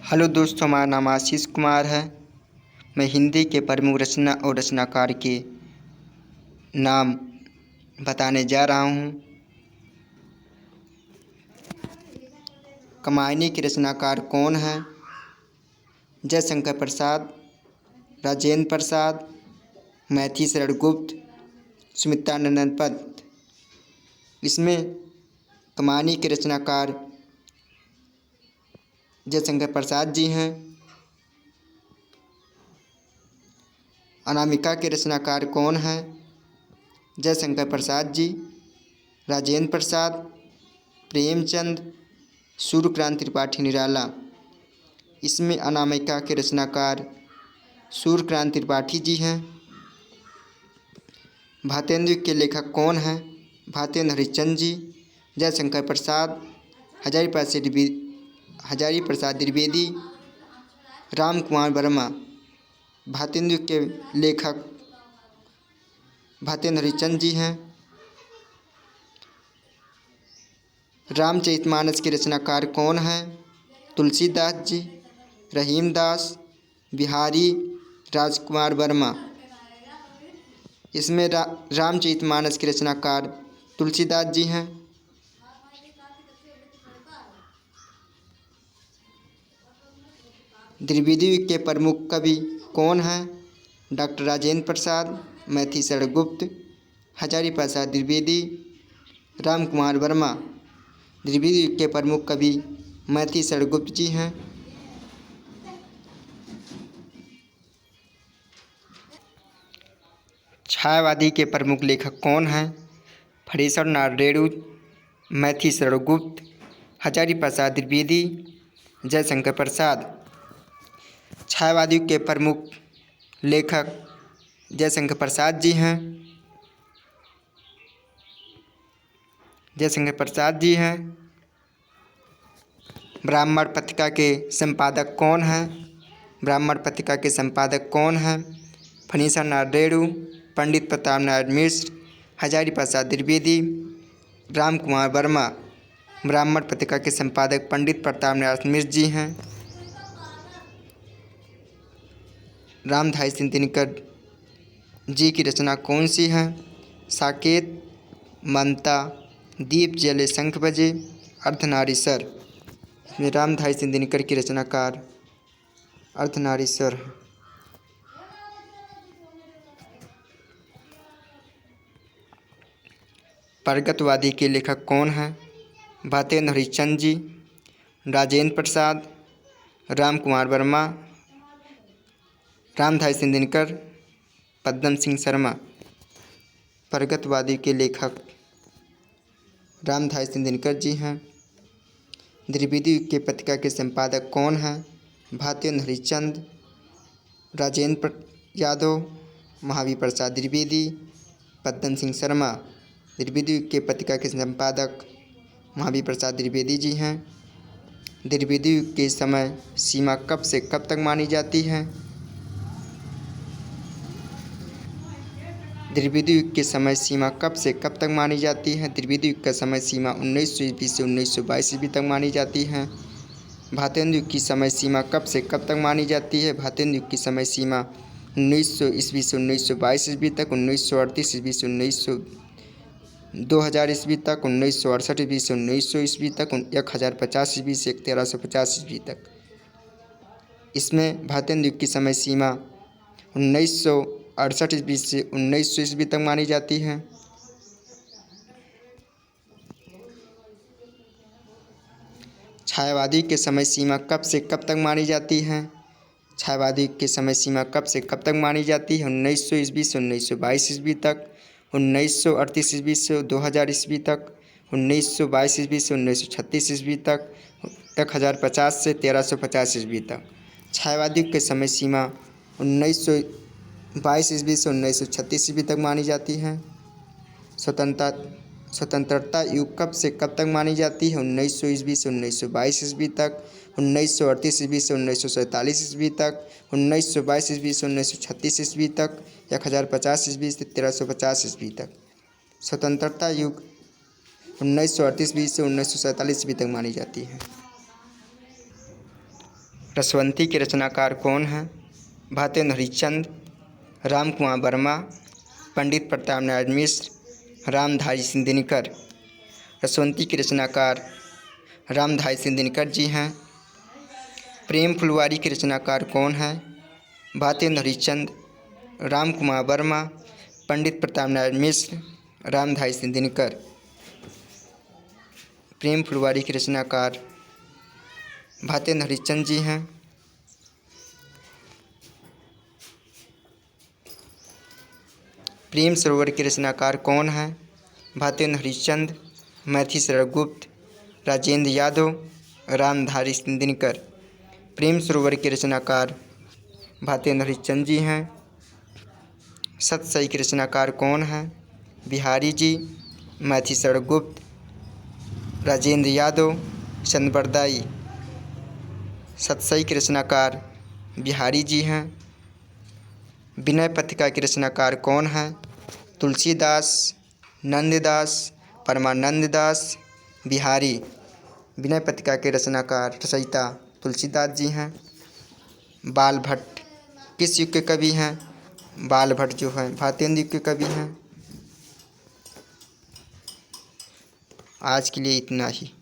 Hello दोस्तों, हमारा नाम आशीष कुमार है। मैं हिंदी के प्रमुख रचना और रचनाकार के नाम बताने जा रहा हूँ। कमायनी के रचनाकार कौन हैं? जयशंकर प्रसाद, राजेंद्र प्रसाद, मैथिली शरण गुप्त, सुमित्रानंद पंत। इसमें कमायनी के रचनाकार जयशंकर प्रसाद जी हैं। अनामिका के रचनाकार कौन हैं? जयशंकर प्रसाद जी, राजेंद्र प्रसाद, प्रेमचंद, सूर्यकांत त्रिपाठी निराला। इसमें अनामिका के रचनाकार सूर्यकांत त्रिपाठी जी हैं। भातेंदु के लेखक कौन हैं? भातेंद्र हरिश्चंद्र जी, जयशंकर प्रसाद, हजारी प्रसाद द्विवेदी, राम कुमार वर्मा। भातेंदु के लेखक भातेंद्र हरिश्चंद्र जी हैं। रामचरितमानस के रचनाकार कौन हैं? तुलसीदास जी, रहीमदास, बिहारी, राजकुमार वर्मा। इसमें रामचरितमानस के रचनाकार तुलसीदास जी हैं। द्विवेदी के प्रमुख कवि कौन हैं? डॉक्टर राजेंद्र प्रसाद, मैथिली शरण गुप्त, हजारी प्रसाद द्विवेदी, राम कुमार वर्मा। द्विवेदी के प्रमुख कवि मैथिली शरण गुप्त जी हैं। छायावादी के प्रमुख लेखक कौन हैं? फणीश्वर नारायण रेणु, मैथिली शरण गुप्त, हजारी प्रसाद द्विवेदी, जयशंकर प्रसाद। छायावादी के प्रमुख लेखक जयशंकर प्रसाद जी हैं। जयशंकर प्रसाद जी हैं। ब्राह्मण पत्रिका के संपादक कौन हैं? ब्राह्मण पत्रिका के संपादक कौन हैं? फणीश्वर नारायण रेणु, पंडित प्रताप नारायण मिश्र, हजारी प्रसाद द्विवेदी, राम कुमार वर्मा। ब्राह्मण पत्रिका के संपादक पंडित प्रताप नारायण मिश्र जी हैं। रामधारी सिंह दिनकर जी की रचना कौन सी है? साकेत, ममता, दीप जले शंख बजे, अर्धनारीश्वर। इसमें रामधारी सिंह दिनकर की रचनाकार अर्धनारीश्वर है। प्रगतवादी के लेखक कौन हैं? भातेंद्र हरिश्चंद्र जी, राजेंद्र प्रसाद, राम कुमार वर्मा, रामधारी सिंह दिनकर, पद्म सिंह शर्मा। प्रगतवादी के लेखक रामधारी सिंह दिनकर जी हैं। द्विवेदी के पत्रिका के संपादक कौन हैं? भातेंद्र हरिश्चंद्र, राजेंद्र यादव, महावीर प्रसाद द्विवेदी, पद्म सिंह शर्मा। द्विवेदी के पत्रिका के संपादक महावीर प्रसाद द्विवेदी जी हैं। द्विवेदी के समय सीमा कब से कब तक मानी जाती है? द्विवेदी के समय सीमा कब से कब तक मानी जाती है? द्विवेदी का समय सीमा 1900 ईस्वी से 1922 ईस्वी तक मानी जाती है। भातेंदु की समय सीमा कब से कब तक मानी जाती है? भातेंदु की समय सीमा 1900 ईस्वी से 1922 ईस्वी तक, 1938 ईस्वी से 2000 ईस्वी तक, 1968 ईस्वी से 1900 ईस्वी तक, 1050 ईस्वी से 1350 ईस्वी तक। इसमें भातेंदु की समय सीमा 1968 ईस्वी से 1900 ईस्वी तक मानी जाती है। छायावादी के समय सीमा कब से कब तक मानी जाती है? छायावादी के समय सीमा कब से कब तक मानी जाती है? 1900 ईस्वी से 1922 ईस्वी तक, 1938 ईस्वी से 2000 ईस्वी तक, 1922 ईस्वी से 1936 ईस्वी तक, 1050 से 1350 ईस्वी तक। छायावादी के समय सीमा 1922 ईस्वी से 1936 ईस्वी तक मानी जाती है। स्वतंत्रता युग कब से कब तक मानी जाती है? 1900 ईस्वी से 1922 ईस्वी तक, 1938 ईस्वी से 1947 ईस्वी तक, 1922 ईस्वी से 1936 ईस्वी तक, 1050 ईस्वी से 1350 ईस्वी तक। स्वतंत्रता युग 1938 ईस्वी से 1947 ईस्वी तक मानी जाती है। रसवंती के रचनाकार कौन हैं? भारतेंदु हरिश्चंद्र, रामकुमार वर्मा, पंडित प्रताप नारायण मिश्र, रामधारी सिंह दिनकर। रसवंती के रचनाकार रामधारी सिंह दिनकर जी हैं। प्रेम फुलवारी के रचनाकार कौन हैं? भारतेंदु हरिश्चंद्र, रामकुमार वर्मा, पंडित प्रताप नारायण मिश्र, रामधारी सिंह दिनकर। प्रेम फुलवारी के रचनाकार भारतेंदु हरिश्चंद्र जी हैं। प्रेम सरोवर के रचनाकार कौन हैं? भारतेंदु हरिश्चंद्र, मैथिलीशरण गुप्त, राजेंद्र यादव, रामधारी सिंह दिनकर। प्रेम सरोवर के रचनाकार भारतेंदु हरिश्चंद्र जी हैं। सतसई के रचनाकार कौन हैं? बिहारी जी, मैथिलीशरण गुप्त, राजेंद्र यादव, चंद्रबरदाई। सतसई के रचनाकार बिहारी जी हैं। विनय पत्रिका के रचनाकार कौन हैं? तुलसीदास, नंददास, परमानंद दास, बिहारी। विनय पत्रिका के रचनाकार रचयिता तुलसीदास जी हैं। बाल भट्ट किस युग के कवि हैं? बाल भट्ट जो हैं भारतेंदु युग के कवि हैं। आज के लिए इतना ही।